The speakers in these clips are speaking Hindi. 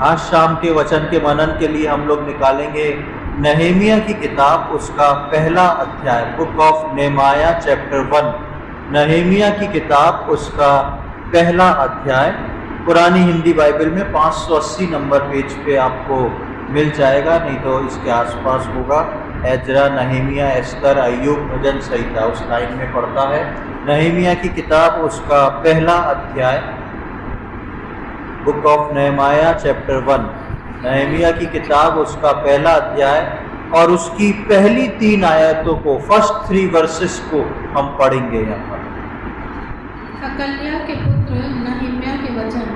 आज शाम के वचन के मनन के लिए हम लोग निकालेंगे नहमीया की किताब, उसका पहला अध्याय, बुक ऑफ नेहमाया चैप्टर 1। नहमीया की किताब, उसका पहला अध्याय पुरानी हिंदी बाइबल में 580 नंबर पेज पे आपको मिल जाएगा, नहीं तो इसके आसपास होगा। एजरा, नहमीया, एस्तर, अय्यूब, भजन संहिता उस लाइन में पढ़ता है। नहमीया की किताब, उसका पहला अध्याय, बुक ऑफ नेहमाया चैप्टर 1। नहमीया की किताब, उसका पहला अध्याय और उसकी पहली 3 आयतों को, फर्स्ट 3 वर्सेस को हम पढ़ेंगे यहाँ पर। हकल्या के पुत्र नहम्याह के वचन।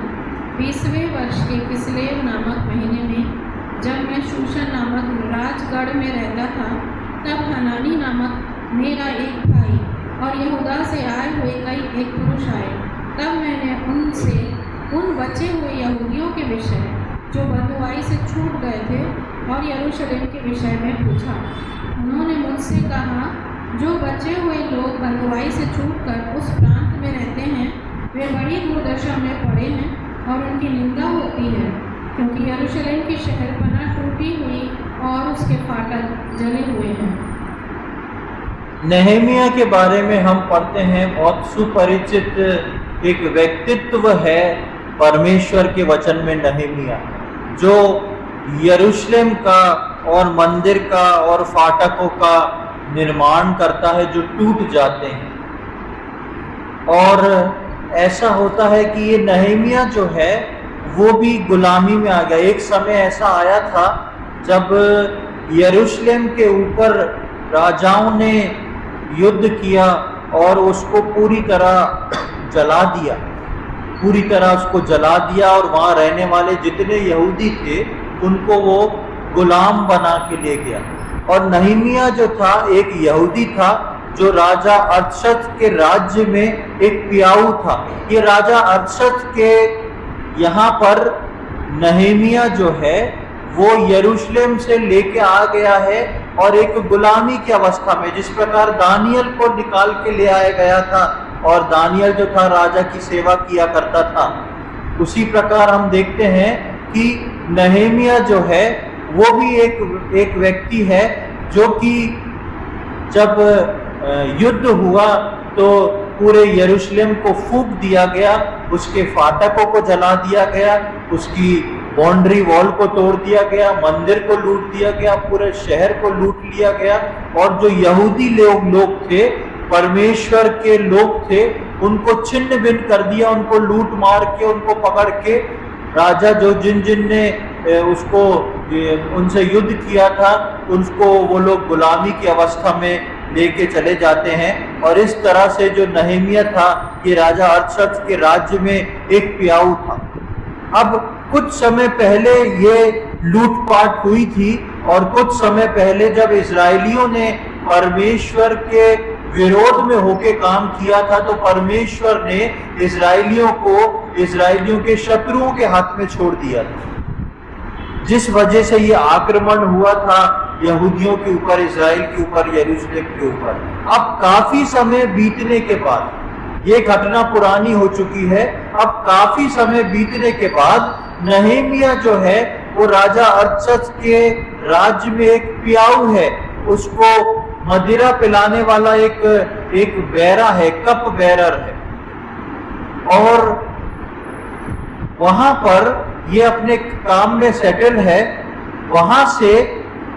20वें वर्ष के किस्लेव नामक महीने में, जब मैं शूशन नामक राजगढ़ में रहता था, तब हनानी नामक मेरा एक भाई और यहूदा से आए हुए कई एक पुरुष आए। तब मैंने उनसे उन बचे हुए यहूदियों के विषय जो बंधुआई से छूट गए थे और यरूशलेम के विषय में पूछा। उन्होंने मुझसे कहा, जो बचे हुए लोग बंधुआई से छूटकर उस प्रांत में रहते हैं, वे बड़ी दुर्दशा में पड़े हैं और उनकी निंदा होती है, क्योंकि यरूशलेम की शहरपनाह टूटी हुई और उसके फाटक जले हुए हैं। नहमीया के बारे में हम पढ़ते हैं, बहुत सुपरिचित एक व्यक्तित्व है परमेश्वर के वचन में नहमीया, जो यरूशलेम का और मंदिर का और फाटकों का निर्माण करता है जो टूट जाते हैं। और ऐसा होता है कि ये नहमीया जो है वो भी गुलामी में आ गया। एक समय ऐसा आया था जब यरूशलेम के ऊपर राजाओं ने युद्ध किया और उसको पूरी तरह जला दिया, पूरी तरह उसको जला दिया, और वहाँ रहने वाले जितने यहूदी थे उनको वो गुलाम बना के ले गया। और नहमीया जो था एक यहूदी था जो राजा अरशद के राज्य में एक प्याऊ था। ये राजा अरशद के यहाँ पर नहमीया जो है वो यरूशलेम से लेके आ गया है और एक गुलामी की अवस्था में, जिस प्रकार दानियल को निकाल के ले आया गया था और दानियल जो था राजा की सेवा किया करता था, उसी प्रकार हम देखते हैं कि नहमीया जो है वो भी एक व्यक्ति है जो कि जब युद्ध हुआ तो पूरे यरूशलेम को फूंक दिया गया, उसके फाटकों को जला दिया गया, उसकी बाउंड्री वॉल को तोड़ दिया गया, मंदिर को लूट दिया गया, पूरे शहर को लूट लिया गया। और जो यहूदी लोग थे, परमेश्वर के लोग थे, उनको छिन्न भिन्न कर दिया, उनको लूट मार के, उनको पकड़ के राजा जो जिन ने उसको उनसे युद्ध किया था उनको वो लोग गुलामी की अवस्था में लेके चले जाते हैं। और इस तरह से जो नहमीया था ये राजा अरशद के राज्य में एक प्याऊ था। अब कुछ समय पहले ये लूटपाट हुई थी और कुछ समय पहले जब इजरायलियों ने परमेश्वर के विरोध में होके काम किया था तो परमेश्वर ने इजरायलियों को इजरायलियों के शत्रुओं के हाथ में छोड़ दिया था, जिस वजह से ये आक्रमण हुआ था यहूदियों के ऊपर, इजराइल के ऊपर, यरूशलेम के ऊपर। अब काफी समय बीतने के बाद, ये घटना पुरानी हो चुकी है, अब काफी समय बीतने के बाद नहमीया जो है वो राजा अरशद के राज्य में एक प्याऊ है, उसको मदिरा पिलाने वाला एक बैरा है, कप बेरर है। और वहां पर ये अपने काम में सेटल है। वहां से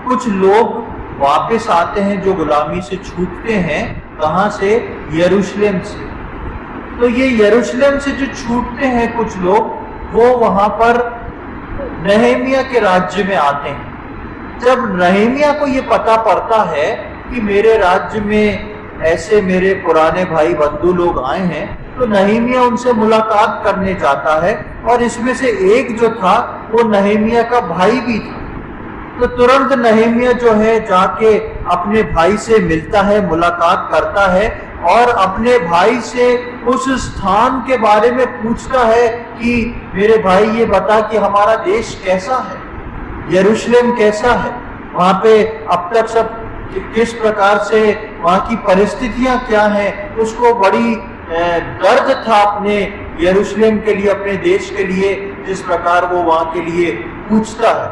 कुछ लोग वापस आते हैं जो गुलामी से छूटते हैं, कहां से? यरूशलेम से। तो ये यरूशलेम से जो छूटते हैं कुछ लोग, वो वहां पर नहमीया के राज्य में आते हैं। जब नहमीया को ये पता पड़ता है कि मेरे राज्य में ऐसे मेरे पुराने भाई बंधु लोग आए हैं, तो नहमीया उनसे मुलाकात करने जाता है। और इसमें से एक जो था वो नहमीया का भाई भी था। तो तुरंत नहमीया जो है जाके अपने भाई से मिलता है, मुलाकात करता है और अपने भाई से उस स्थान के बारे में पूछता है कि मेरे भाई ये बता कि हमारा देश कैसा है, यरूशलेम कैसा है, वहाँ पे अब तक सब किस प्रकार से, वहाँ की परिस्थितियां क्या हैं। उसको बड़ी दर्द था अपने यरूशलेम के लिए, अपने देश के लिए, जिस प्रकार वो वहां के लिए पूछता है।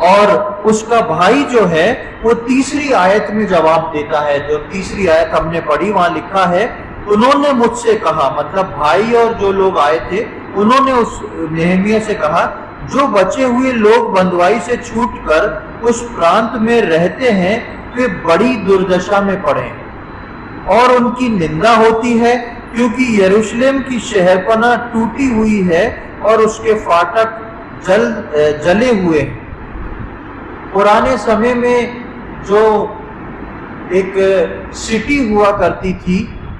और उसका भाई जो है वो तीसरी आयत में जवाब देता है। जो तीसरी आयत हमने पढ़ी वहां लिखा है, उन्होंने मुझसे कहा, मतलब भाई और जो लोग आए थे उन्होंने उस नेहमिया से कहा, जो बचे हुए लोग बंधुआई से छूटकर उस प्रांत में रहते हैं वे बड़ी दुर्दशा में पड़े और उनकी निंदा होती है, क्योंकि यरूशलेम की शहरपनाह टूटी हुई है और उसके फाटक जले हुए हैं। पुराने समय में जो एक सिटी हुआ करती थी,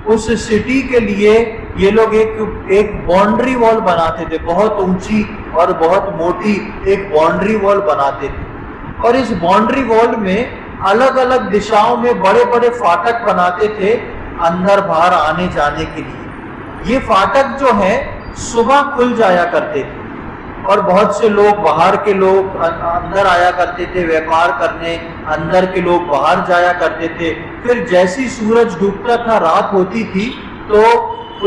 उस सिटी के लिए ये लोग एक बाउंड्री वॉल बनाते थे, बहुत ऊंची और बहुत मोटी एक बाउंड्री वॉल बनाते थे। और इस बाउंड्री वॉल में अलग अलग दिशाओं में बड़े बड़े फाटक बनाते थे अंदर बाहर आने जाने के लिए। ये फाटक जो है सुबह खुल जाया करते थे और बहुत से लोग, बाहर के लोग अंदर आया करते थे व्यापार करने, अंदर के लोग बाहर जाया करते थे। फिर जैसी सूरज डूबता था, रात होती थी, तो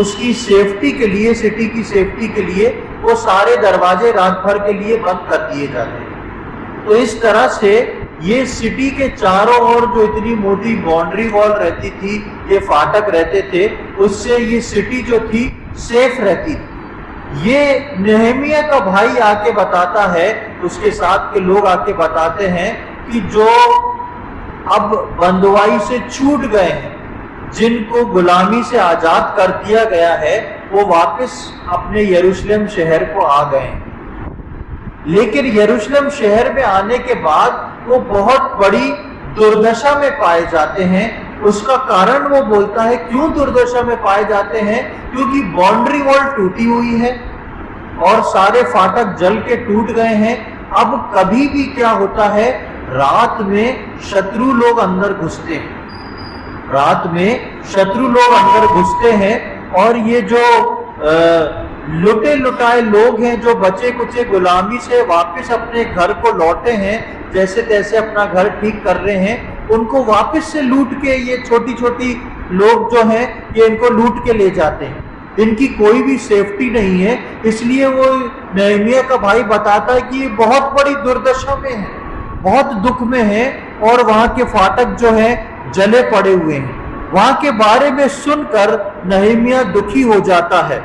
उसकी सेफ्टी के लिए, सिटी की सेफ्टी के लिए वो सारे दरवाजे रात भर के लिए बंद कर दिए जाते थे। तो इस तरह से ये सिटी के चारों ओर जो इतनी मोटी बाउंड्री वॉल रहती थी, ये फाटक रहते थे, उससे ये सिटी जो थी सेफ रहती थी। ये नेहमिया का भाई आके बताता है, उसके साथ के लोग आके बताते हैं कि जो अब बंधुआई से छूट गए हैं, जिनको गुलामी से आजाद कर दिया गया है, वो वापस अपने यरूशलेम शहर को आ गए। लेकिन यरूशलेम शहर में आने के बाद वो बहुत बड़ी दुर्दशा में पाए जाते हैं। उसका कारण वो बोलता है, क्यों दुर्दशा में पाए जाते हैं? क्योंकि बाउंड्री वॉल टूटी हुई है और सारे फाटक जल के टूट गए हैं। अब कभी भी क्या होता है, रात में शत्रु लोग अंदर घुसते हैं, रात में शत्रु लोग अंदर घुसते हैं और ये जो लुटे लुटाए लोग हैं, जो बचे कुचे गुलामी से वापस अपने घर को लौटे हैं, जैसे तैसे अपना घर ठीक कर रहे हैं, उनको वापस से लूट के ये छोटी छोटी लोग जो हैं ये इनको लूट के ले जाते हैं। इनकी कोई भी सेफ्टी नहीं है। इसलिए वो नेहमिया का भाई बताता है कि ये बहुत बड़ी दुर्दशा में है, बहुत दुख में है और वहां के फाटक जो है जले पड़े हुए हैं। वहां के बारे में सुनकर नेहमिया दुखी हो जाता है।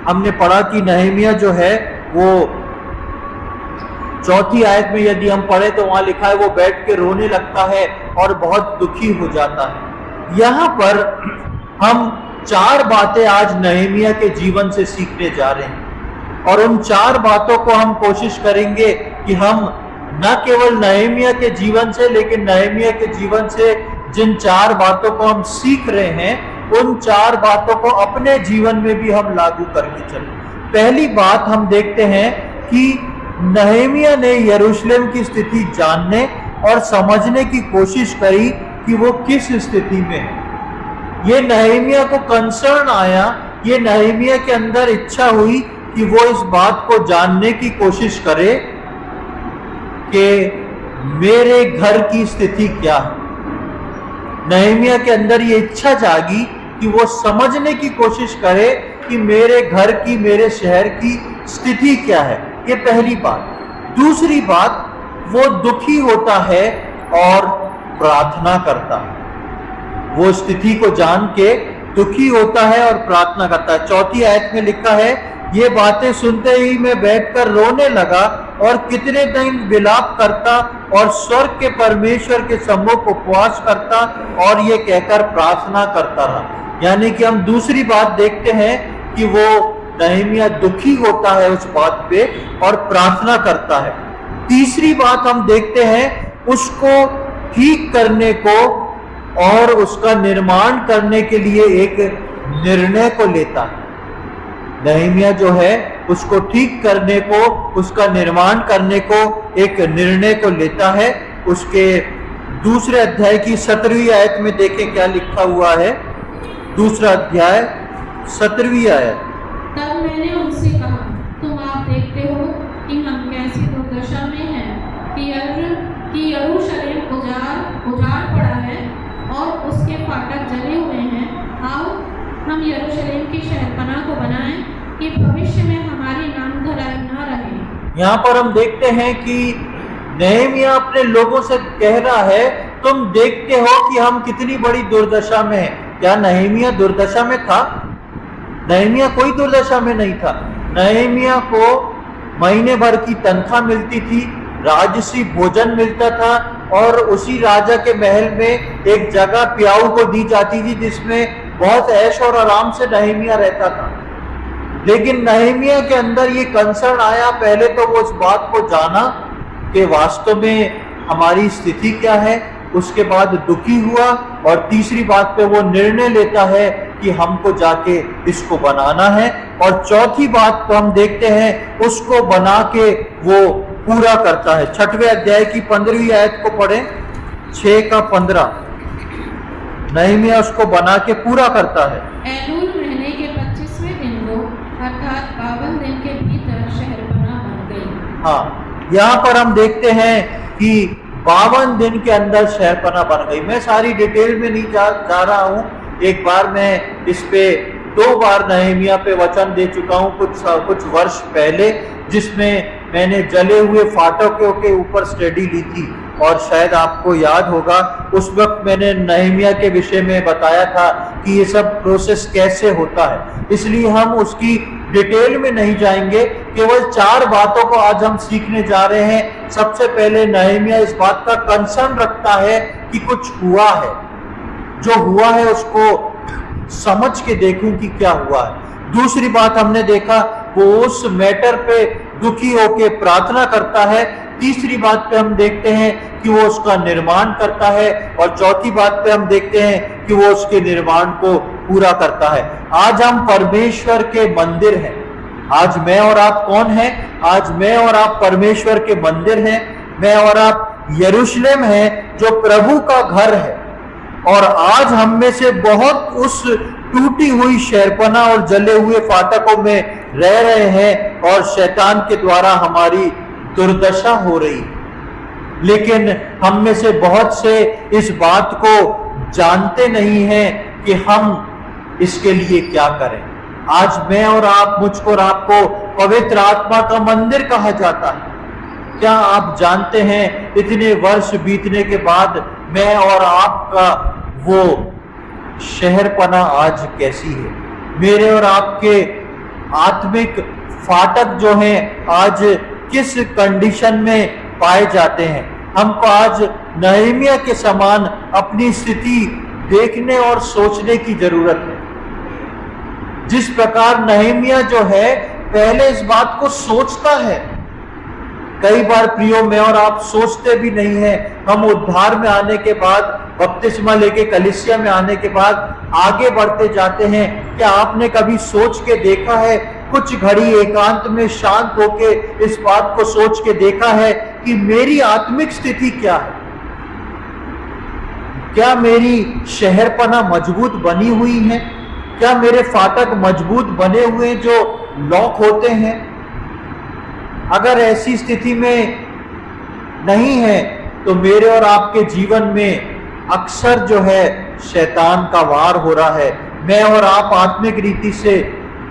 हमने पढ़ा कि नेहमिया जो है वो 4th आयत में यदि हम पढ़े तो वहां लिखा है वो बैठ के रोने लगता है और बहुत दुखी हो जाता है। यहाँ पर हम 4 बातें आज नेहमिया के जीवन से सीखने जा रहे हैं और उन 4 बातों को हम कोशिश करेंगे कि हम न केवल नेहमिया के जीवन से, लेकिन नेहमिया के जीवन से जिन 4 बातों को हम सीख रहे हैं, उन 4 बातों को अपने जीवन में भी हम लागू करके चलें। पहली बात हम देखते हैं कि नेहमिया ने यरूशलेम की स्थिति जानने और समझने की कोशिश करी कि वो किस स्थिति में है। ये नेहमिया को कंसर्न आया, ये नेहमिया के अंदर इच्छा हुई कि वो इस बात को जानने की कोशिश करे कि मेरे घर की स्थिति क्या है। नेहमिया के अंदर ये इच्छा जागी कि वो समझने की कोशिश करे कि मेरे घर की, मेरे शहर की स्थिति क्या है। ये पहली बात। दूसरी बात, वो दुखी होता है और प्रार्थना करता है। वो स्थिति को जान के दुखी होता है और प्रार्थना करता है। 4th आयत में लिखा है, ये बातें सुनते ही मैं बैठकर रोने लगा और कितने दिन विलाप करता और स्वर्ग के परमेश्वर के सम्मुख उपवास करता और ये कहकर प्रार्थना करता रहा। यानी कि हम दूसरी बात देखते हैं कि वो नेहमिया दुखी होता है उस बात पे और प्रार्थना करता है। तीसरी बात हम देखते हैं, उसको ठीक करने को और उसका निर्माण करने के लिए एक निर्णय को लेता है। नेहमिया जो है उसको ठीक करने को, उसका निर्माण करने को एक निर्णय को लेता है। उसके 2 अध्याय की 17वीं आयत में देखें क्या लिखा हुआ है। 2 अध्याय 17वीं आयत। तब मैंने उनसे कहा, तुम आप देखते हो कि हम कैसी दुर्दशा में हैं, कि यरूशलेम उजाड़ पड़ा है और उसके फाटक जले हुए हैं। आओ हम यरूशलेम की शहरपनाह को बनाएं कि भविष्य में हमारी नामधराई न रहे। यहाँ पर हम देखते हैं कि नहमीया अपने लोगों से कह रहा है, तुम देखते हो कि हम कितनी बड़ी दुर्दशा में हैं। क्या नहमीया दुर्दशा में था? नहमीया कोई दुर्दशा में नहीं था। नहमीया को महीने भर की तनख्वाह मिलती थी, राजसी भोजन मिलता था और उसी राजा के महल में एक जगह प्याऊ को दी जाती थी जिसमें बहुत ऐश और आराम से नहमीया रहता था। लेकिन नहमीया के अंदर ये कंसर्न आया, पहले तो वो उस बात को जाना कि वास्तव में हमारी स्थिति क्या है, उसके बाद दुखी हुआ और तीसरी बात पे वो निर्णय लेता है कि हमको जाके इसको बनाना है, और चौथी बात तो हम देखते हैं उसको बना के वो पूरा करता है। 6वें अध्याय की 15वीं आयत को पढ़ें, 6 का 15। नहमीया उसको बना के पूरा करता है। एलूल महीने के 25वें दिन को अर्थात 52 दिन के भीतर शहरपनाह बन गई। हाँ, यहाँ पर हम देखते हैं कि 52 दिन के अंदर शहरपनाह बन गई। मैं सारी डिटेल में नहीं जा रहा हूँ। एक बार मैं इस पे 2 बार नहमीया पे वचन दे चुका हूँ कुछ वर्ष पहले, जिसमें मैंने जले हुए फाटकों के ऊपर स्टडी ली थी, और शायद आपको याद होगा उस वक्त मैंने नहमीया के विषय में बताया था कि ये सब प्रोसेस कैसे होता है। इसलिए हम उसकी डिटेल में नहीं जाएंगे, केवल 4 बातों को आज हम सीखने जा रहे हैं। सबसे पहले नहमीया इस बात का कंसर्न रखता है कि कुछ हुआ है, जो हुआ है उसको समझ के देखूं कि क्या हुआ है। दूसरी बात हमने देखा, वो उस मैटर पे दुखी होके प्रार्थना करता है। तीसरी बात पे हम देखते हैं कि वो उसका निर्माण करता है, और चौथी बात पे हम देखते हैं कि वो उसके निर्माण को पूरा करता है। आज हम परमेश्वर के मंदिर हैं। आज मैं और आप कौन हैं? आज मैं और आप परमेश्वर के मंदिर हैं। मैं और आप यरूशलेम हैं जो प्रभु का घर है, और आज हम में से बहुत उस टूटी हुई शहरपनाह और जले हुए फाटकों में रह रहे हैं, और शैतान के द्वारा हमारी दुर्दशा हो रही है। लेकिन हम में से बहुत से इस बात को जानते नहीं हैं कि हम इसके लिए क्या करें। आज मैं और आप, मुझको और आपको पवित्र आत्मा का मंदिर कहा जाता है। क्या आप जानते हैं इतने वर्ष बीतने के बाद मैं और आपका वो शहरपनाह आज कैसी है? मेरे और आपके आत्मिक फाटक जो हैं आज किस कंडीशन में पाए जाते हैं? हमको आज नहमीया के समान अपनी स्थिति देखने और सोचने की जरूरत है। जिस प्रकार नहमीया जो है पहले इस बात को सोचता है। कई बार प्रियो मैं और आप सोचते भी नहीं है। हम उद्धार में आने के बाद, बपतिस्मा लेके कलीसिया में आने के बाद आगे बढ़ते जाते हैं। क्या आपने कभी सोच के देखा है, कुछ घड़ी एकांत में शांत होके इस बात को सोच के देखा है कि मेरी आत्मिक स्थिति क्या है? क्या मेरी शहरपनाह मजबूत बनी हुई है? क्या मेरे फाटक मजबूत बने हुए जो लॉक होते हैं? अगर ऐसी स्थिति में नहीं है तो मेरे और आपके जीवन में अक्सर जो है शैतान का वार हो रहा है। मैं और आप आत्मिक रीति से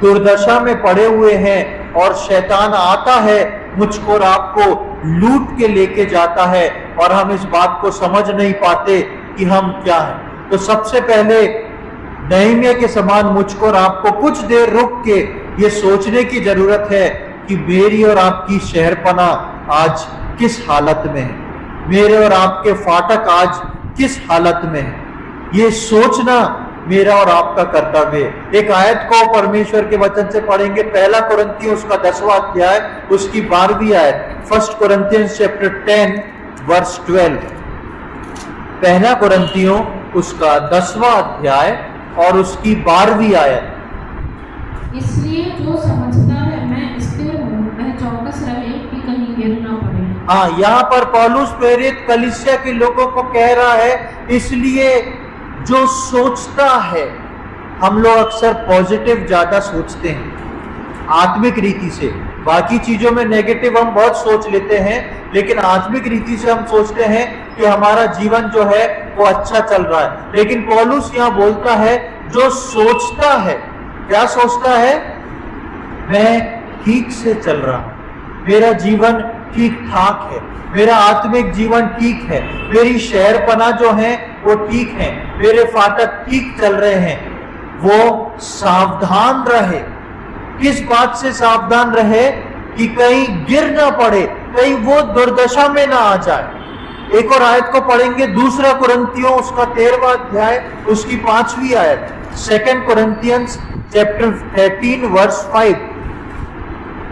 दुर्दशा में पड़े हुए हैं, और शैतान आता है, मुझको और आपको लूट के लेके जाता है, और हम इस बात को समझ नहीं पाते कि हम क्या हैं। तो सबसे पहले नहमीया के समान मुझको और आपको कुछ देर रुक के ये सोचने की जरूरत है कि मेरी और आपकी शहरपनाह आज किस हालत में है, मेरे और आपके फाटक आज किस हालत में है। ये सोचना मेरा और आपका कर्तव्य है। एक आयत को परमेश्वर के वचन से पढ़ेंगे, 1 कुरिन्थियों उसका 10वां अध्याय उसकी 12वीं आयत। 1 Corinthians chapter 10 verse 12। 1 कुरिन्थियों उसका 10वां अध्याय और उसकी 12वीं आयत। इसलिए जो समझता है मैं स्थिर हूँ, वह चौकस रहे कि कहीं गिर ना पड़े। हाँ, यहाँ पर पौलुस प्रेरित कलीसिया के लोगों को कह रहा है, इसलिए जो सोचता है, हम लोग अक्सर पॉजिटिव ज्यादा सोचते हैं आत्मिक रीति से। बाकी चीजों में नेगेटिव हम बहुत सोच लेते हैं, लेकिन आत्मिक रीति से हम सोचते हैं कि हमारा जीवन जो है वो अच्छा चल रहा है। लेकिन पौलुस यहाँ बोलता है जो सोचता है, क्या सोचता है? मैं ठीक से चल रहा हूं, मेरा जीवन ठीक ठाक है, मेरा आत्मिक जीवन ठीक है, मेरी शहरपना जो है वो ठीक है, मेरे फाटक ठीक चल रहे हैं, वो सावधान रहे। किस बात से सावधान रहे? कि कहीं गिर ना पड़े, कहीं वो दुर्दशा में ना आ जाए। एक और आयत को पढ़ेंगे, दूसरा कुरिन्थियों उसका 13वां अध्याय उसकी 5वीं आयत, 2 Corinthians chapter 13 verse 5।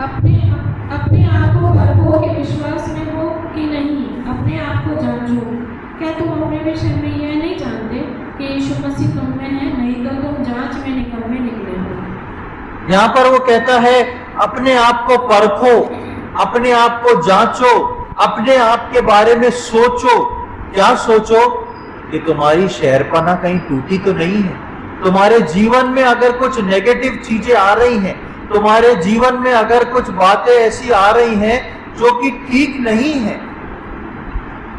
अपने आप को परखो कि विश्वास में हो कि नहीं, अपने आप को जांचो। क्या तुम अपने विषय में यह नहीं जानते कि यीशु मसीह तुम में है? नहीं तो तुम जांच में निकम्मे निकले हो। यहाँ पर वो कहता है अपने आप को परखो, अपने आप को जांचो, अपने आप के बारे में सोचो। क्या सोचो? कि तुम्हारी शहरपना कहीं टूटी तो नहीं है, तुम्हारे जीवन में अगर कुछ नेगेटिव चीजें आ रही हैं, तुम्हारे जीवन में अगर कुछ बातें ऐसी आ रही हैं जो कि ठीक नहीं है,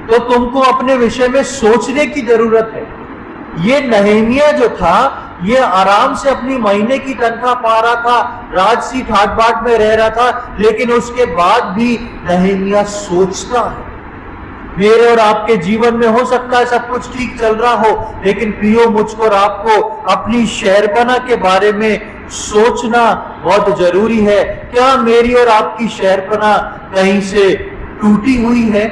तो तुमको अपने विषय में सोचने की जरूरत है। ये नहमीया जो था, ये आराम से अपनी महीने की तनख्वाह पा रहा था, राजसी ठाट बाट में रह रहा था, लेकिन उसके बाद भी नहमीया सोचता है। मेरे और आपके जीवन में हो सकता है सब कुछ ठीक चल रहा हो, लेकिन प्रियो मुझको और आपको अपनी शहरपना के बारे में सोचना बहुत जरूरी है। क्या मेरी और आपकी शहरपना कहीं से टूटी हुई है?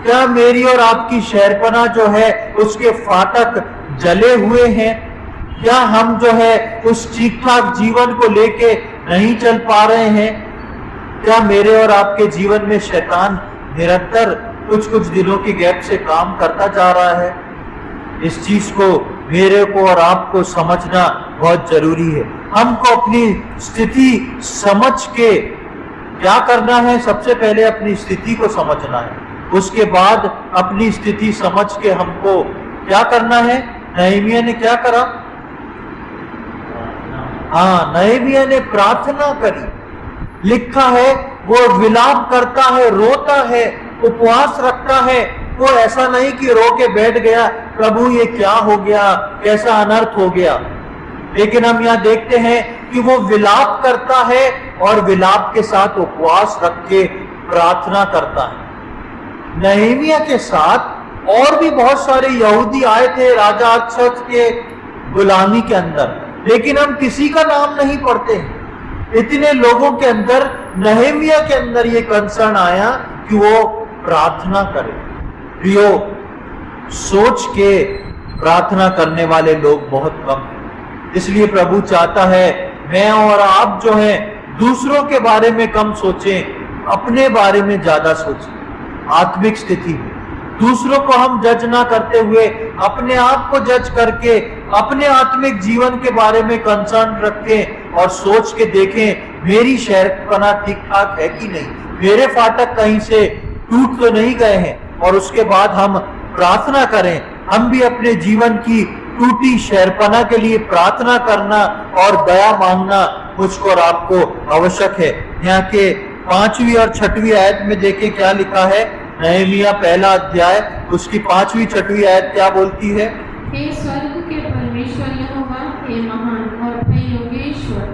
क्या मेरी और आपकी शहरपना जो है उसके फाटक जले हुए हैं? क्या हम जो है उस ठीक ठाक जीवन को लेके नहीं चल पा रहे हैं? क्या मेरे और आपके जीवन में शैतान निरंतर कुछ कुछ दिनों के गैप से काम करता जा रहा है? इस चीज को मेरे को और आपको समझना बहुत जरूरी है। हमको अपनी स्थिति समझ के क्या करना है? सबसे पहले अपनी स्थिति को समझना है, उसके बाद अपनी स्थिति समझ के हमको क्या करना है? नहमीया ने क्या करा? हाँ, नहमीया ने प्रार्थना करी। लिखा है वो विलाप करता है, रोता है, उपवास रखता है। वो ऐसा नहीं कि रो के बैठ गया, प्रभु ये क्या हो गया, कैसा अनर्थ हो गया, लेकिन हम यहाँ देखते हैं कि वो विलाप करता है और विलाप के साथ उपवास रख के प्रार्थना करता है। नहमीया के साथ और भी बहुत सारे यहूदी आए थे राजा अरसहश्वेरोश के गुलामी के अंदर, लेकिन हम किसी का नाम नहीं पढ़ते हैं। इतने लोगों के अंदर नहमीया के अंदर ये कंसर्न आया कि वो प्रार्थना करे। प्रियो, सोच के प्रार्थना करने वाले लोग बहुत कम हैं। इसलिए प्रभु चाहता है मैं और आप जो है दूसरों के बारे में कम सोचें, अपने बारे में ज्यादा सोचें। आत्मिक स्थिति में दूसरों को हम जज ना करते हुए अपने आप को जज करके अपने आत्मिक जीवन के बारे में कंसर्न रखें और सोच के देखें मेरी शहरपना ठीक ठाक है कि नहीं, मेरे फाटक कहीं से टूट तो नहीं गए हैं, और उसके बाद हम प्रार्थना करें। हम भी अपने जीवन की टूटी शहरपना के लिए प्रार्थना करना और दया मांगना मुझको और आपको आवश्यक है। यहाँ के 5वीं और 6वीं आयत में देखें क्या लिखा है। नहमीया 1 अध्याय उसकी 5वीं 6वीं आयत क्या बोलती है? हे स्वर्ग के परमेश्वर यहोवा, हे महान और भय योगेश्वर,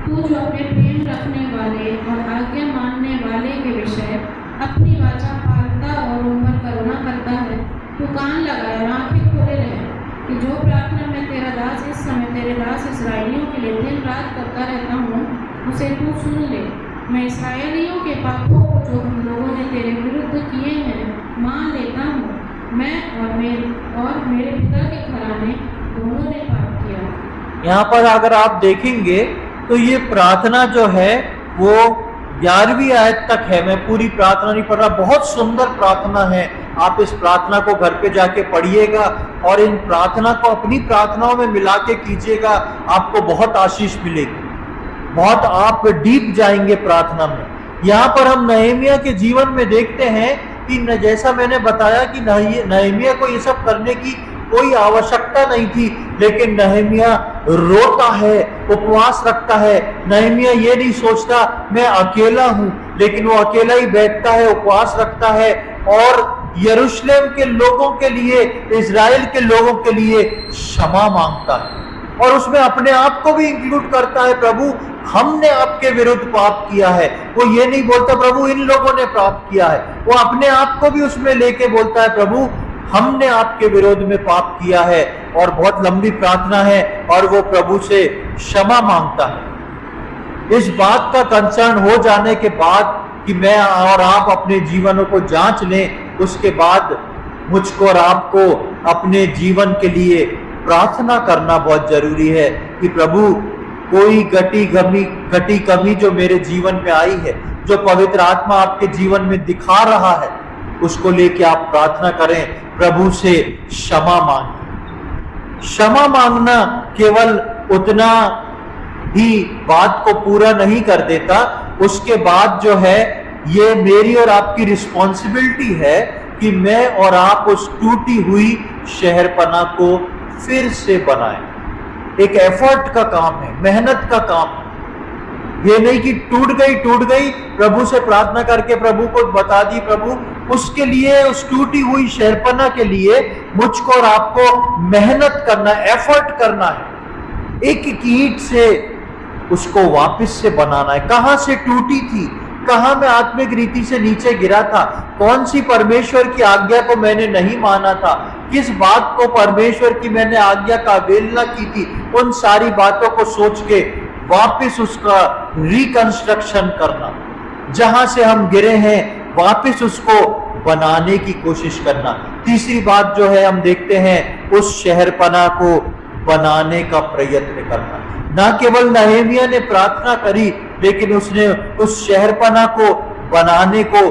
तू जो अपने प्रेम रखने वाले और आज्ञा मानने वाले के विषय अपनी वाचा पालता और उन पर करुणा करता है, तू कान लगाए और आंखें खोले रहे कि जो प्रार्थना मैं तेरा दास इस समय तेरे दास इसराइलियों के लिए दिन रात करता रहता हूँ उसे तू सुन ले। मैं इसराइलियों के पापों को जो हम लोगों ने तेरे विरुद्ध किए हैं मान लेता हूँ। मैं और मेरे पिता के घराने दोनों ने पाप किया। यहाँ पर अगर आप देखेंगे तो ये प्रार्थना जो है वो 11वीं आयत तक है। मैं पूरी प्रार्थना नहीं पढ़ रहा, बहुत सुंदर प्रार्थना है। आप इस प्रार्थना को घर पे जाके पढ़िएगा और इन प्रार्थना को अपनी प्रार्थनाओं में मिला के कीजिएगा, आपको बहुत आशीष मिलेगी, बहुत आप डीप जाएंगे प्रार्थना में। यहाँ पर हम नहमीया के जीवन में देखते हैं कि जैसा मैंने बताया कि नहमीया को ये सब करने की कोई आवश्यकता नहीं थी, लेकिन नहमीया रोता है, उपवास रखता है। नहमीया ये नहीं सोचता मैं अकेला हूं, लेकिन वो अकेला ही बैठता है, उपवास रखता है और यरूशलेम के लोगों के लिए, इजराइल के लोगों के लिए क्षमा मांगता है और उसमें अपने आप को भी इंक्लूड करता है। प्रभु हमने आपके विरुद्ध पाप किया है। वो ये नहीं बोलता प्रभु इन लोगों ने पाप किया है, वो अपने आप को भी उसमें लेके बोलता है प्रभु हमने आपके विरोध में पाप किया है। और बहुत लंबी प्रार्थना है और वो प्रभु से क्षमा मांगता है। इस बात का कंसर्न हो जाने के बाद कि मैं और आप अपने जीवनों को जांच लें, उसके बाद मुझको और आपको अपने जीवन के लिए प्रार्थना करना बहुत जरूरी है कि प्रभु कोई घटी कमी जो मेरे जीवन में आई है, जो पवित्र आत्मा आपके जीवन में दिखा रहा है, उसको लेके आप प्रार्थना करें, प्रभु से क्षमा मांगें। क्षमा मांगना केवल उतना ही बात को पूरा नहीं कर देता, उसके बाद जो है ये मेरी और आपकी रिस्पॉन्सिबिलिटी है कि मैं और आप उस टूटी हुई शहरपना को फिर से बनाएं। एक एफर्ट का काम है, मेहनत का काम है। ये नहीं कि टूट गई, प्रभु से प्रार्थना करके प्रभु को बता दी, प्रभु उसके लिए, उस टूटी हुई शहरपना के लिए मुझको और आपको मेहनत करना, एफर्ट करना है। एक एक ईंट से उसको वापस से बनाना है। कहां से टूटी थी, कहां मैं आत्मिक रीति से नीचे गिरा था, कौन सी परमेश्वर की आज्ञा को मैंने नहीं माना था, किस बात को परमेश्वर की मैंने आज्ञा का अवहेलना की थी, उन सारी बातों को सोच के वापस उसका रिकंस्ट्रक्शन करना, जहां से हम गिरे हैं वापस उसको बनाने की कोशिश करना। तीसरी बात जो है हम देखते हैं, उस शहरपना को बनाने का प्रयत्न करना। ना केवल नहेमिया ने प्रार्थना करी, लेकिन उसने उस शहरपना को बनाने को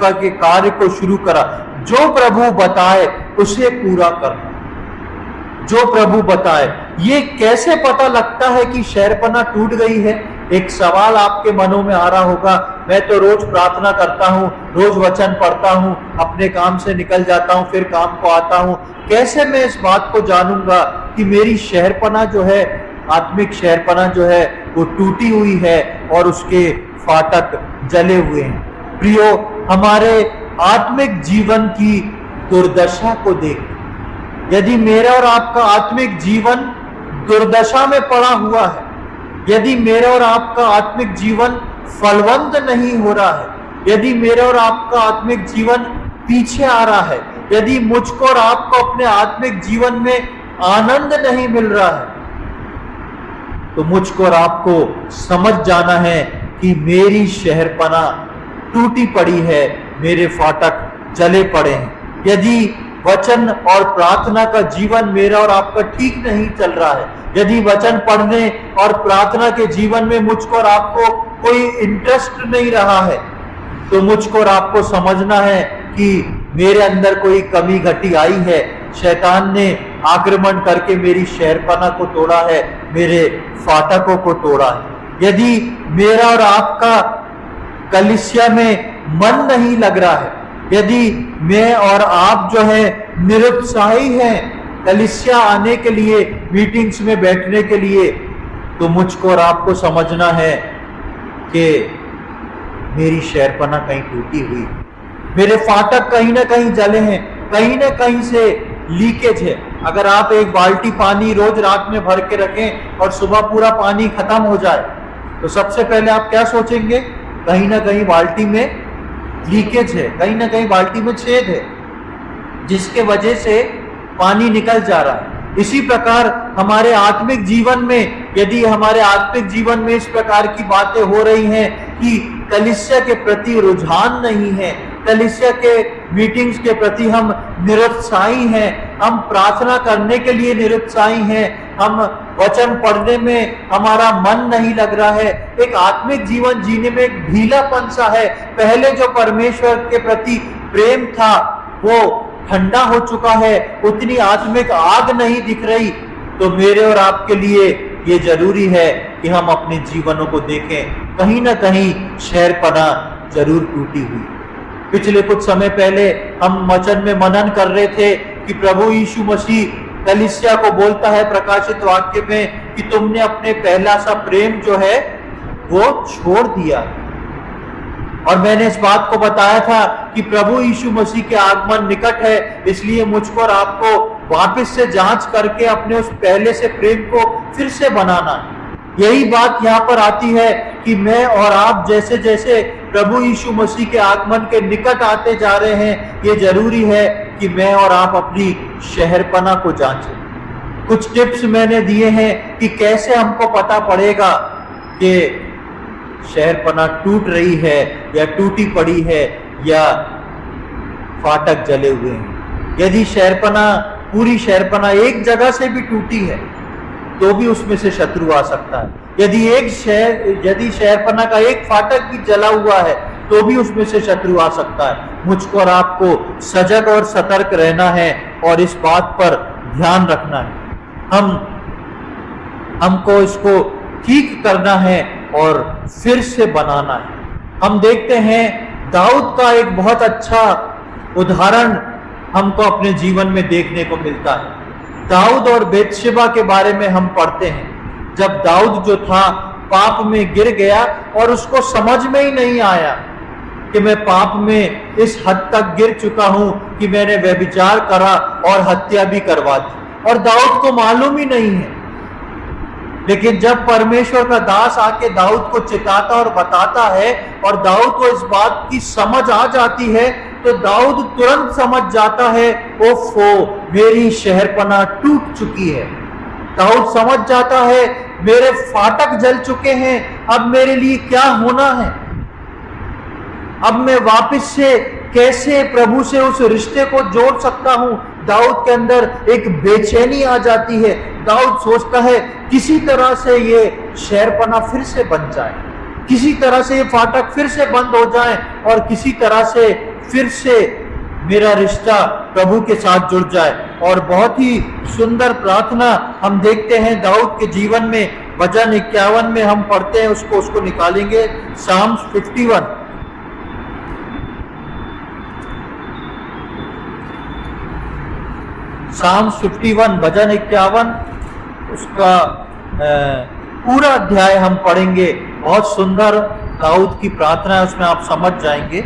के कार्य को शुरू करा। जो प्रभु बताए उसे पूरा करना, जो प्रभु बताए। ये कैसे पता लगता है कि शहरपना टूट गई है? एक सवाल आपके मनों में आ रहा होगा, मैं तो रोज प्रार्थना करता हूँ, रोज वचन पढ़ता हूँ, अपने काम से निकल जाता हूँ, फिर काम को आता हूँ, कैसे मैं इस बात को जानूंगा कि मेरी शहरपना जो है, आत्मिक शहरपना जो है वो टूटी हुई है और उसके फाटक जले हुए हैं? प्रियो, हमारे आत्मिक जीवन की दुर्दशा को देख, यदि मेरा और आपका आत्मिक जीवन दुर्दशा में पड़ा हुआ है, यदि मेरा और आपका आत्मिक जीवन फलवंत नहीं हो रहा है, यदि मेरा और आपका आत्मिक जीवन पीछे आ रहा है, यदि मुझको और आपको अपने आत्मिक जीवन में आनंद नहीं मिल रहा है, तो मुझको और आपको समझ जाना है कि मेरी शहरपना टूटी पड़ी है, मेरे फाटक जले पड़े हैं। यदि वचन और प्रार्थना का जीवन मेरा और आपका ठीक नहीं चल रहा है, यदि वचन पढ़ने और प्रार्थना के जीवन में मुझको और आपको कोई इंटरेस्ट नहीं रहा है, तो मुझको और आपको समझना है कि मेरे अंदर कोई कमी घटी आई है। शैतान ने आक्रमण करके मेरी शहरपना को तोड़ा है, मेरे फाटकों को तोड़ा है। यदि मेरा और आपका कलीसिया में मन नहीं लग रहा है, यदि मैं और आप जो है निरुत्साही हैं कलीसिया आने के लिए, मीटिंग्स में बैठने के लिए, तो मुझको और आपको समझना है कि मेरी शहरपना कहीं टूटी हुई, मेरे फाटक कहीं ना कहीं जले हैं, कहीं ना कहीं से लीकेज है। अगर आप एक बाल्टी पानी रोज रात में भर के रखें और सुबह पूरा पानी खत्म हो जाए, तो सबसे पहले आप क्या सोचेंगे? कहीं ना कहीं बाल्टी में लीकेज है, कहीं ना कहीं बाल्टी में छेद है, जिसके वजह से पानी निकल जा रहा है। इसी प्रकार हमारे आत्मिक जीवन में, यदि हमारे आत्मिक जीवन में इस प्रकार की बातें हो रही हैं कि कलीसिया के प्रति रुझान नहीं है, कलीसिया के मीटिंग्स के प्रति हम निरुत्साही हैं, हम प्रार्थना करने के लिए निरुत्साही हैं, हम वचन पढ़ने में हमारा मन नहीं लग रहा है, एक आत्मिक जीवन जीने में एक ढीलापन सा है, पहले जो परमेश्वर के प्रति प्रेम था वो ठंडा हो चुका है, उतनी आत्मिक आग नहीं दिख रही, तो मेरे और आपके लिए ये जरूरी है कि हम अपने जीवनों को देखें, कहीं ना कहीं शहरपना जरूर टूटी हुई। पिछले कुछ समय पहले हम वचन में मनन कर रहे थे कि प्रभु यीशु मसीह कलीसिया को बोलता है प्रकाशित वाक्य में कि तुमने अपने पहला सा प्रेम जो है वो छोड़ दिया। और मैंने इस बात को बताया था कि प्रभु यीशु मसीह के आगमन निकट है, इसलिए मुझको और आपको वापस से जांच करके अपने उस पहले से प्रेम को फिर से बनाना है। यही बात यहाँ पर आती है कि मैं और आप जैसे जैसे प्रभु यीशु मसीह के आगमन के निकट आते जा रहे हैं, ये जरूरी है कि मैं और आप अपनी शहरपना को जांचें। कुछ टिप्स मैंने दिए हैं कि कैसे हमको पता पड़ेगा कि शहरपना टूट रही है या टूटी पड़ी है या फाटक जले हुए हैं। यदि शहरपना, पूरी शहरपना एक जगह से भी टूटी है तो भी उसमें से शत्रु आ सकता है। यदि शहरपना का एक फाटक भी जला हुआ है तो भी उसमें से शत्रु आ सकता है। मुझको और आपको सजग और सतर्क रहना है और इस बात पर ध्यान रखना है। हमको इसको ठीक करना है और फिर से बनाना है। हम देखते हैं दाऊद का एक बहुत अच्छा उदाहरण हमको अपने जीवन में देखने को मिलता है। दाऊद और बेतशेबा के बारे में हम पढ़ते हैं। जब दाऊद जो था पाप में गिर गया और उसको समझ में ही नहीं आया कि मैं पाप में इस हद तक गिर चुका हूं कि मैंने व्यभिचार करा और हत्या भी करवा दी, और दाऊद को मालूम ही नहीं है। लेकिन जब परमेश्वर का दास आके दाऊद को चिताता और बताता है और दाऊद को इस बात की समझ आ जाती है तो दाऊद तुरंत समझ जाता है, ओफो, मेरी शहरपना टूट चुकी है। दाऊद समझ जाता है, मेरे फाटक जल चुके हैं, अब मेरे लिए क्या होना है। अब मैं वापस से कैसे प्रभु से उस रिश्ते को जोड़ सकता हूं। दाऊद के अंदर एक बेचैनी आ जाती है। दाऊद सोचता है किसी तरह से ये शहरपना फिर से बन जाए, किसी तरह से ये फाटक फिर से बंद हो जाए और किसी तरह से फिर से मेरा रिश्ता प्रभु के साथ जुड़ जाए। और बहुत ही सुंदर प्रार्थना हम देखते हैं दाऊद के जीवन में। भजन 51 में हम पढ़ते हैं, उसको निकालेंगे, साम्स 51। साम्स 51 भजन 51, उसका पूरा अध्याय हम पढ़ेंगे। बहुत सुंदर दाऊद की प्रार्थना है, उसमें आप समझ जाएंगे।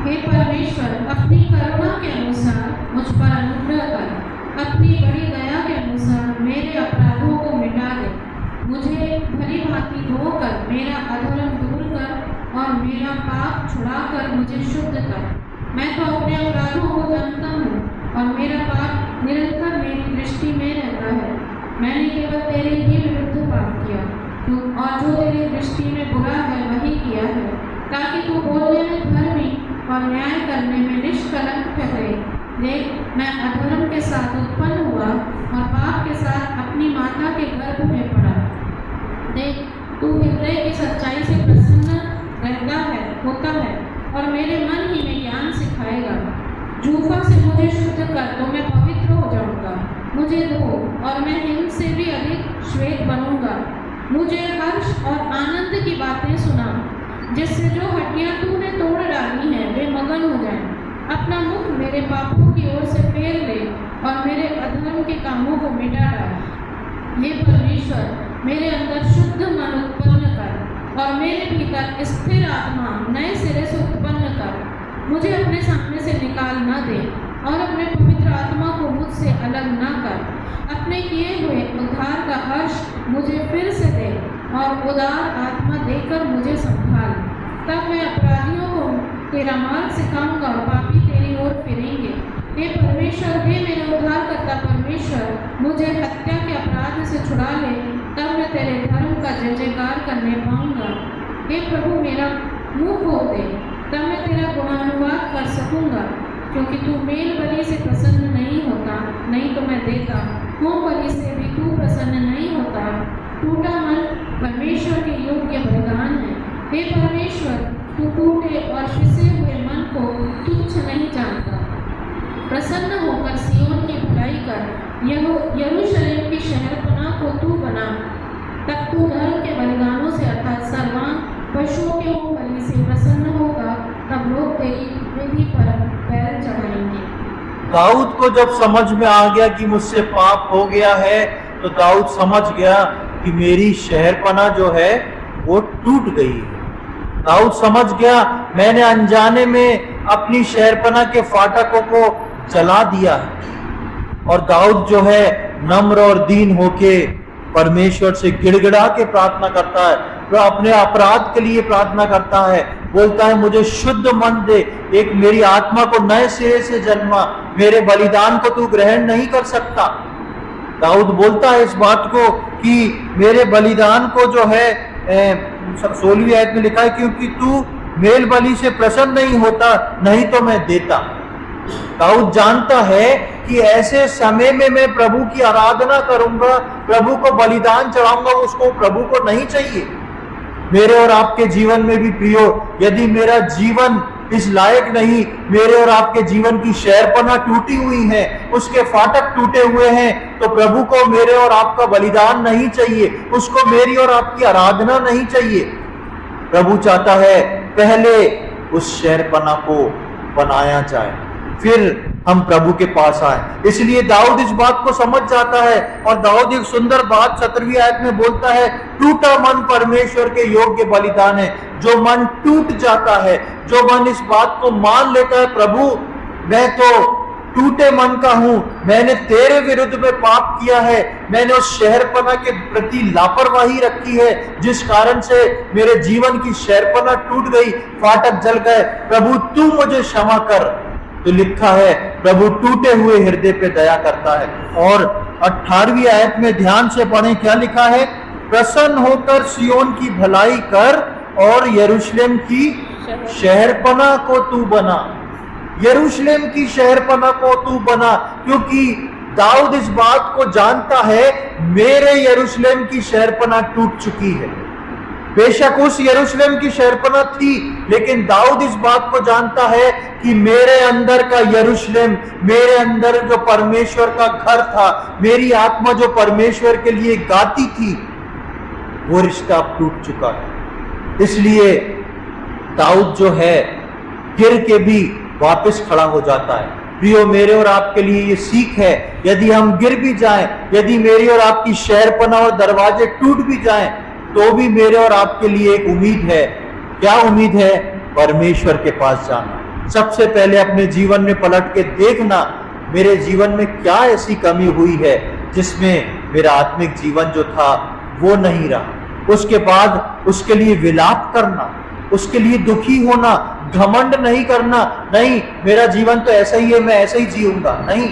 हे परमेश्वर, अपनी करुणा के अनुसार मुझ पर अनुग्रह कर, अपनी बड़ी दया के अनुसार मेरे अपराधों को मिटा दे। मुझे भली भांति धोकर मेरा अधर्म दूर कर और मेरा पाप छुड़ाकर मुझे शुद्ध कर। मैं तो अपने अपराधों को जानता हूँ और मेरा पाप निरंतर मेरी दृष्टि में रहता है। मैंने केवल तेरे ही विरुद्ध पाप किया और जो तेरी दृष्टि में बुरा है वही किया है, ताकि तू बोलने में धर्मी और न्याय करने में निष्कलंक ठहरे। देख, मैं अधर्म के साथ उत्पन्न हुआ और पाप के साथ अपनी माता के गर्भ में पड़ा। देख, तू हृदय की सच्चाई से प्रसन्न होता है और मेरे मन ही में ज्ञान सिखाएगा। जूफा से मुझे शुद्ध कर तो मैं पवित्र हो जाऊंगा। मुझे धो और मैं हिम से भी अधिक श्वेत बनूंगा। मुझे हर्ष और आनंद की बातें सुना, जिससे जो हड्डियां तूने तोड़ डाली हैं वे मगन हो जाएं। अपना मुख मेरे पापों की ओर से फेर ले और मेरे अधर्म के कामों को मिटा डाल। हे परमेश्वर, मेरे अंदर शुद्ध मन उत्पन्न कर और मेरे भीतर स्थिर आत्मा नए सिरे से उत्पन्न कर। मुझे अपने सामने से निकाल न दे और अपने पवित्र आत्मा को मुझसे अलग न कर। अपने किए हुए उद्धार का हर्ष मुझे फिर से दे और उदार आत्मा देकर मुझे संभाल। तब मैं अपराधियों को तेरा मार्ग सिखाऊंगा और पापी तेरी ओर फिरेंगे। हे परमेश्वर, हे मेरे उद्धारकर्ता परमेश्वर, मुझे हत्या के अपराध से छुड़ा ले, तब मैं तेरे धर्म का जय जयकार करने पाऊंगा। हे प्रभु, मेरा मुंह खोल दे, तब मैं तेरा गुणानुवाद कर सकूंगा। क्योंकि तू मेल बलि से प्रसन्न नहीं होता, नहीं तो मैं देता। होम बलि से भी तू प्रसन्न नहीं होता। टूटा मन परमेश्वर के योग्य बलिदान है। हे परमेश्वर, तू टूटे और फिसे हुए मन को तुच्छ नहीं जानता। प्रसन्न होकर सियोन की भलाई कर, यरूशलेम की शहरपना को तू बना। तब तू धर्म के बलिदानों से अर्थात सर्वांग पशुओं के होम बलि से प्रसन्न होगा। तब लोग तेरी वेदी पर पैर चढ़ाएंगे। दाऊद को जब समझ में आ गया कि मुझसे पाप हो गया है, तो दाऊद समझ गया कि मेरी शहरपना जो है वो टूट गई है। दाऊद समझ गया मैंने अनजाने में अपनी शहरपना के फाटकों को जला दिया है। और दाऊद जो है नम्र और दीन होके परमेश्वर से गिड़गिड़ा के प्रार्थना करता है, वह अपने अपराध के लिए प्रार्थना करता है, बोलता है मुझे शुद्ध मन दे, एक मेरी आत्मा को नए सिरे से जन्मा, मेरे बलिदान को तू ग्रहण नहीं कर सकता। दाऊद बोलता है इस बात को कि मेरे बलिदान को जो है 16वीं आयत में लिखा है, क्योंकि तू मेल बलि से प्रसन्न नहीं होता, नहीं तो मैं देता। दाऊद जानता है कि ऐसे समय में मैं प्रभु की आराधना करूंगा, प्रभु को बलिदान चढ़ाऊंगा, उसको प्रभु को नहीं चाहिए। मेरे और आपके जीवन में भी प्रियो, यदि मेरा जीवन इस लायक नहीं, मेरे और आपके जीवन की शहरपना टूटी हुई है, उसके फाटक टूटे हुए हैं, तो प्रभु को मेरे और आपका बलिदान नहीं चाहिए, उसको मेरी और आपकी आराधना नहीं चाहिए। प्रभु चाहता है पहले उस शहरपना को बनाया जाए, फिर हम प्रभु के पास आए। इसलिए दाऊद इस बात को समझ जाता है, और दाऊद एक सुंदर बात 17वीं आयत में बोलता है, टूटा मन परमेश्वर के योग्य बलिदान है। जो मन टूट जाता है, जो मन इस बात को मान लेता है, प्रभु मैं तो टूटे मन का हूं, मैंने तेरे विरुद्ध में पाप किया है, मैंने उस शहरपना के प्रति लापरवाही रखी है, जिस कारण से मेरे जीवन की शहरपना टूट गई, फाटक जल गए, प्रभु तू मुझे क्षमा कर। तो लिखा है प्रभु टूटे हुए हृदय पे दया करता है। और 18वीं आयत में ध्यान से पढ़ें, क्या लिखा है, प्रसन्न होकर सियोन की भलाई कर और यरूशलेम की शहरपना को तू बना। यरूशलेम की शहरपना को तू बना, क्योंकि दाऊद इस बात को जानता है मेरे यरूशलेम की शहरपना टूट चुकी है। बेशक उस यरूशलेम की शहरपना थी, लेकिन दाऊद इस बात को जानता है कि मेरे अंदर का यरूशलेम, मेरे अंदर जो परमेश्वर का घर था, मेरी आत्मा जो परमेश्वर के लिए गाती थी, वो रिश्ता अब टूट चुका है। इसलिए दाऊद जो है गिर के भी वापस खड़ा हो जाता है। प्रियो, मेरे और आपके लिए ये सीख है, यदि हम गिर भी जाएं, यदि मेरी और आपकी शहरपना और दरवाजे टूट भी जाएं, तो भी मेरे और आपके लिए एक उम्मीद है। क्या उम्मीद है? परमेश्वर के पास जाना। सबसे पहले अपने जीवन में पलट के देखना, मेरे जीवन में क्या ऐसी कमी हुई है जिसमें मेरा आत्मिक जीवन जो था वो नहीं रहा। उसके बाद उसके लिए विलाप करना, उसके लिए दुखी होना, घमंड नहीं करना, नहीं मेरा जीवन तो ऐसा ही है, मैं ऐसे ही जीऊंगा, नहीं।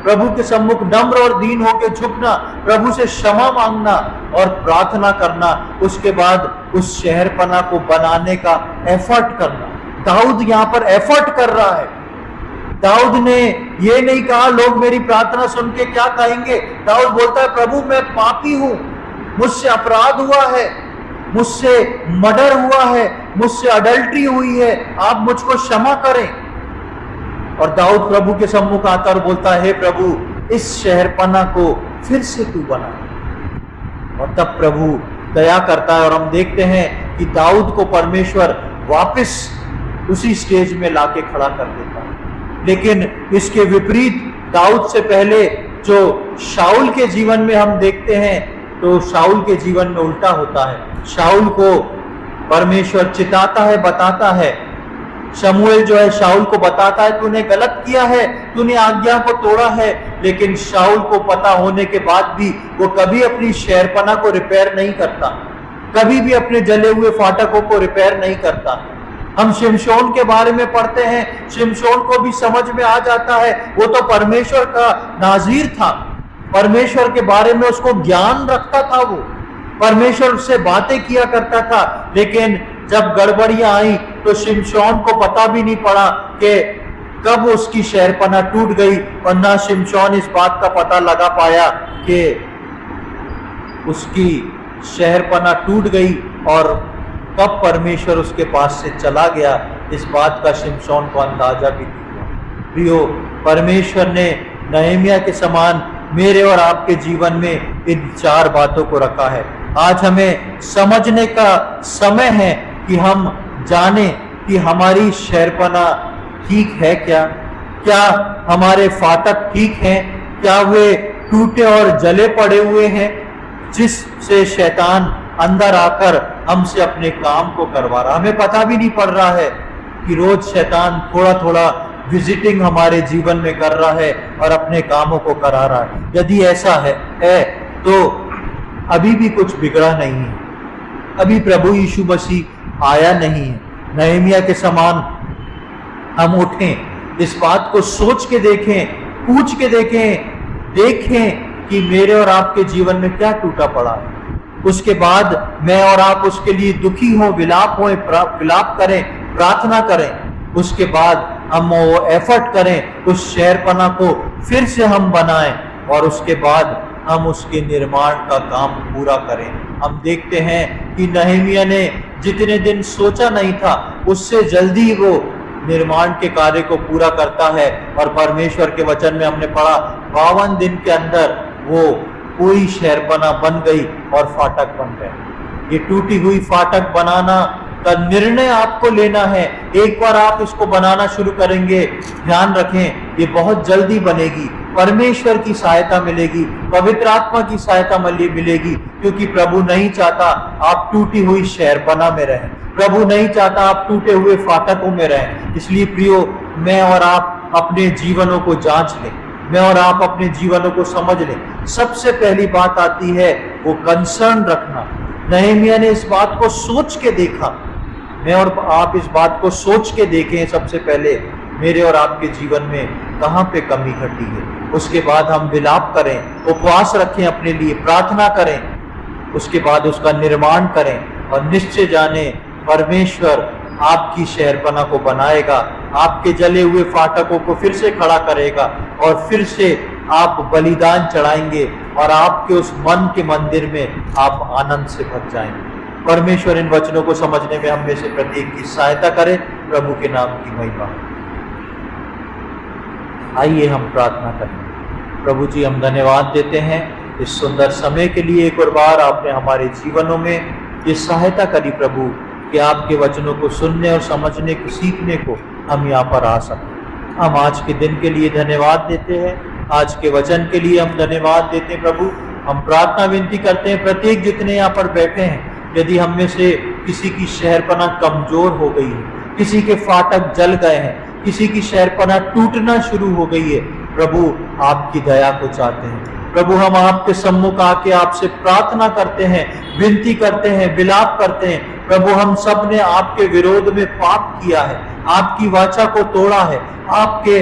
प्रभु के सम्मुख नम्र और दीन होकर झुकना, प्रभु से क्षमा मांगना और प्रार्थना करना, उसके बाद उस शहरपना को बनाने का एफर्ट करना। दाऊद यहाँ पर एफर्ट कर रहा है। दाऊद ने ये नहीं कहा लोग मेरी प्रार्थना सुन के क्या कहेंगे। दाऊद बोलता है प्रभु मैं पापी हूं, मुझसे अपराध हुआ है, मुझसे मर्डर हुआ है, मुझसे अडल्ट्री हुई है, आप मुझको क्षमा करें। और दाऊद प्रभु के सम्मुख आता और बोलता है हे प्रभु इस शहरपना को फिर से तू बना। और तब प्रभु दया करता है और हम देखते हैं कि दाऊद को परमेश्वर वापस उसी स्टेज में लाके खड़ा कर देता है। लेकिन इसके विपरीत दाऊद से पहले जो शाऊल के जीवन में हम देखते हैं, तो शाऊल के जीवन में उल्टा होता है। शाऊल को परमेश्वर चिताता है, बताता है। शमूएल जो है शाऊल को बताता है तूने गलत किया है, तूने आज्ञा को तोड़ा है। लेकिन शाऊल को पता होने के बाद भी वो कभी अपनी शहरपना को रिपेयर नहीं करता, कभी भी अपने जले हुए फाटकों को रिपेयर नहीं करता। हम शिमशोन के बारे में पढ़ते हैं, शिमशोन को भी समझ में आ जाता है वो तो परमेश्वर का नाज़ीर था, परमेश्वर के बारे में उसको ज्ञान रखता था, वो परमेश्वर उससे बातें किया करता था। लेकिन जब गड़बड़ियां आई तो शिमशोन को पता भी नहीं पड़ा कि कब उसकी शहरपना टूट गई, और ना शिमशोन इस बात का पता लगा पाया कि उसकी शहरपना टूट गई और कब परमेश्वर उसके पास से चला गया। इस बात का शिमशोन को अंदाजा भी नहीं हुआ। प्रियो, परमेश्वर ने नहम्याह के समान मेरे और आपके जीवन में इन 4 बातों को रखा है। आज हमें समझने का समय है कि हम जाने कि हमारी शहरपना ठीक है क्या, क्या हमारे फाटक ठीक हैं, क्या वे टूटे और जले पड़े हुए हैं जिससे शैतान अंदर आकर हमसे अपने काम को करवा रहा। हमें पता भी नहीं पड़ रहा है कि रोज शैतान थोड़ा थोड़ा विजिटिंग हमारे जीवन में कर रहा है और अपने कामों को करा रहा है। यदि ऐसा है तो अभी भी कुछ बिगड़ा नहीं है, अभी प्रभु यीशु मसीह आया नहीं है। नहमीया के समान हम उठें, इस बात को सोच के देखें, पूछ के देखें कि मेरे और आपके जीवन में क्या टूटा पड़ा है। उसके बाद मैं और आप उसके लिए दुखी हो, विलाप करें, प्रार्थना करें। उसके बाद हम वो एफर्ट करें, उस शहरपना को फिर से हम बनाएं और उसके बाद हम उसके निर्माण का काम पूरा करें। हम देखते हैं कि नहमीया ने जितने दिन सोचा नहीं था, उससे जल्दी वो निर्माण के कार्य को पूरा करता है। और परमेश्वर के वचन में हमने पढ़ा 52 दिन के अंदर वो पूरी शहरपना बन गई और फाटक बन गए। ये टूटी हुई फाटक बनाना का निर्णय आपको लेना है। एक बार आप इसको बनाना शुरू करेंगे, ध्यान रखें ये बहुत जल्दी बनेगी। परमेश्वर की सहायता मिलेगी, पवित्र आत्मा की सहायता मिलेगी, क्योंकि प्रभु नहीं चाहता आप टूटी हुई शहरपना में रहें। प्रभु नहीं चाहता आप टूटे हुए फाटकों में रहें। इसलिए प्रियो, मैं और आप अपने जीवनों को जांच लें, मैं और आप अपने जीवनों को समझ लें। सबसे पहली बात आती है वो कंसर्न रखना। नहमीया ने इस बात को सोच के देखा। मैं और आप इस बात को सोच के देखें सबसे पहले मेरे और आपके जीवन में कहाँ पे कमी घटी है। उसके बाद हम विलाप करें, उपवास रखें, अपने लिए प्रार्थना करें। उसके बाद उसका निर्माण करें और निश्चय जाने परमेश्वर आपकी शहरपना को बनाएगा, आपके जले हुए फाटकों को फिर से खड़ा करेगा और फिर से आप बलिदान चढ़ाएंगे और आपके उस मन के मंदिर में आप आनंद से भर जाएंगे। परमेश्वर इन वचनों को समझने में हम में से प्रत्येक की सहायता करे। प्रभु के नाम की महिमा। आइए हम प्रार्थना करें। प्रभु जी, हम धन्यवाद देते हैं इस सुंदर समय के लिए। एक और बार आपने हमारे जीवनों में ये सहायता करी प्रभु कि आपके वचनों को सुनने और समझने को, सीखने को हम यहाँ पर आ सकें। हम आज के दिन के लिए धन्यवाद देते हैं, आज के वचन के लिए हम धन्यवाद देते हैं प्रभु। हम प्रार्थना विनती करते हैं प्रत्येक जितने यहाँ पर बैठे हैं, यदि हम में से किसी की शहरपना कमजोर हो गई है, किसी के फाटक जल गए हैं, किसी की शहरपना टूटना शुरू हो गई है, प्रभु आपकी दया को चाहते हैं। प्रभु, हम आपके सम्मुख आके आपसे प्रार्थना करते हैं, विनती करते हैं, विलाप करते हैं। प्रभु, हम सब ने आपके विरोध में पाप किया है, आपकी वाचा को तोड़ा है, आपके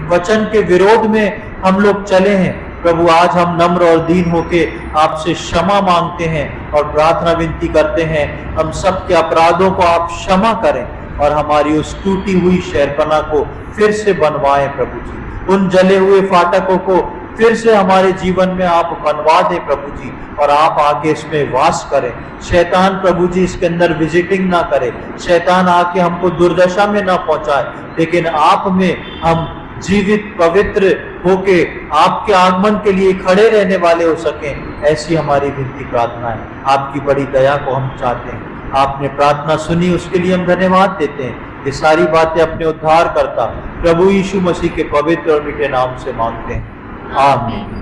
वचन के विरोध में हम लोग चले हैं। प्रभु, आज हम नम्र और दीन होके आपसे क्षमा मांगते हैं और प्रार्थना विनती करते हैं, हम सब के अपराधों को आप क्षमा करें और हमारी उस टूटी हुई शहरपना को फिर से बनवाएं प्रभु जी। उन जले हुए फाटकों को फिर से हमारे जीवन में आप बनवा दें प्रभु जी, और आप आके इसमें वास करें। शैतान प्रभु जी इसके अंदर विजिटिंग ना करे, शैतान आके हमको दुर्दशा में ना पहुंचाए, लेकिन आप में हम जीवित पवित्र होके आपके आगमन के लिए खड़े रहने वाले हो सकें, ऐसी हमारी विनती प्रार्थना है। आपकी बड़ी दया को हम चाहते हैं। आपने प्रार्थना सुनी, उसके लिए हम धन्यवाद देते हैं। ये सारी बातें अपने उद्धार करता प्रभु यीशु मसीह के पवित्र और मीठे नाम से मांगते हैं, आमीन।